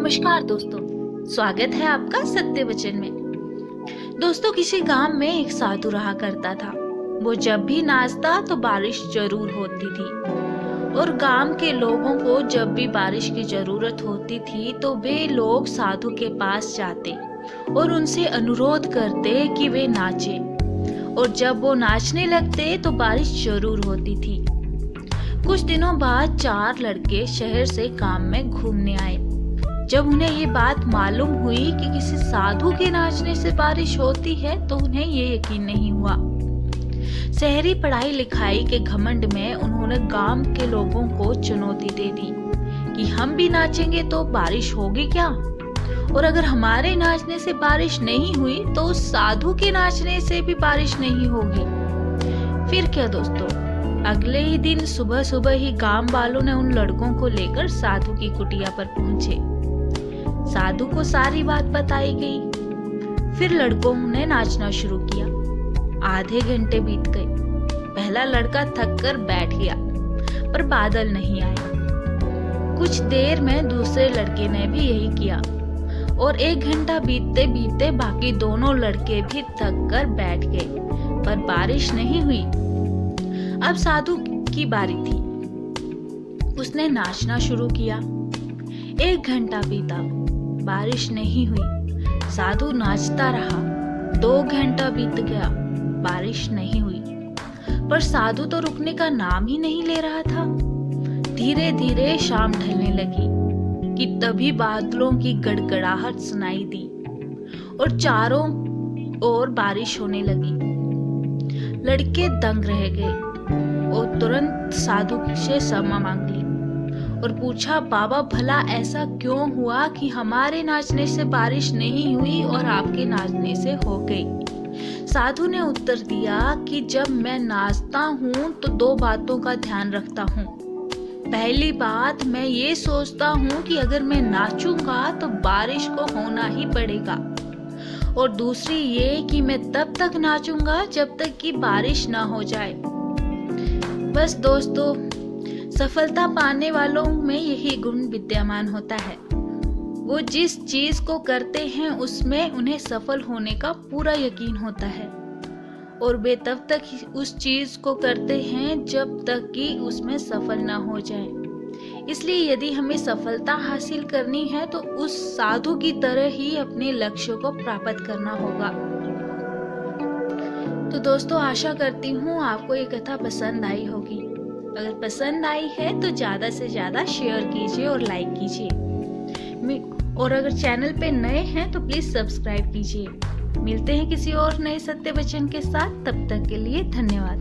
नमस्कार दोस्तों, स्वागत है आपका सत्य वचन में। दोस्तों, किसी गांव में एक साधु रहा करता था। वो जब भी नाचता तो बारिश जरूर होती थी और गांव के लोगों को जब भी बारिश की जरूरत होती थी तो वे लोग साधु के पास जाते और उनसे अनुरोध करते कि वे नाचे, और जब वो नाचने लगते तो बारिश जरूर होती थी। कुछ दिनों बाद 4 लड़के शहर से काम में घूमने आए। जब उन्हें ये बात मालूम हुई कि किसी साधु के नाचने से बारिश होती है तो उन्हें ये यकीन नहीं हुआ। शहरी पढ़ाई लिखाई के घमंड में उन्होंने गांव के लोगों को चुनौती दे दी कि हम भी नाचेंगे तो बारिश होगी क्या, और अगर हमारे नाचने से बारिश नहीं हुई तो उस साधु के नाचने से भी बारिश नहीं होगी। फिर क्या दोस्तों, अगले ही दिन सुबह सुबह ही गांव वालों ने उन लड़कों को लेकर साधु की कुटिया पर पहुंचे। साधु को सारी बात बताई गई। फिर लड़कों ने नाचना शुरू किया। आधे घंटे बीत गए। पहला लड़का थक कर बैठ गया, पर बादल नहीं आए। कुछ देर में दूसरे लड़के ने भी यही किया और 1 घंटा बीतते बीतते बाकी दोनों लड़के भी थक कर बैठ गए, पर बारिश नहीं हुई। अब साधु की बारी थी। उसने नाचना शुरू किया। 1 घंटा बीता, बारिश नहीं हुई। साधु नाचता रहा। 2 घंटा बीत गया, बारिश नहीं हुई। पर साधु तो रुकने का नाम ही नहीं ले रहा था। धीरे धीरे शाम ढलने लगी कि तभी बादलों की गड़गड़ाहट सुनाई दी और चारों ओर बारिश होने लगी। लड़के दंग रह गए और तुरंत साधु से क्षमा मांग ली और पूछा, बाबा भला ऐसा क्यों हुआ कि हमारे नाचने से बारिश नहीं हुई और आपके नाचने से हो गई। साधु ने उत्तर दिया कि जब मैं नाचता हूँ तो 2 बातों का ध्यान रखता हूँ। पहली बात, मैं ये सोचता हूँ कि अगर मैं नाचूंगा तो बारिश को होना ही पड़ेगा, और दूसरी ये कि मैं तब तक नाचूंगा जब तक कि बारिश ना हो जाए। बस दोस्तों, सफलता पाने वालों में यही गुण विद्यमान होता है। वो जिस चीज को करते हैं उसमें उन्हें सफल होने का पूरा यकीन होता है, और वे तब तक उस चीज को करते हैं जब तक कि उसमें सफल ना हो जाए। इसलिए यदि हमें सफलता हासिल करनी है तो उस साधु की तरह ही अपने लक्ष्य को प्राप्त करना होगा। तो दोस्तों, आशा करती हूँ आपको ये कथा पसंद आई होगी। अगर पसंद आई है तो ज़्यादा से ज़्यादा शेयर कीजिए और लाइक कीजिए, और अगर चैनल पे नए हैं तो प्लीज़ सब्सक्राइब कीजिए। मिलते हैं किसी और नए सत्य वचन के साथ। तब तक के लिए धन्यवाद।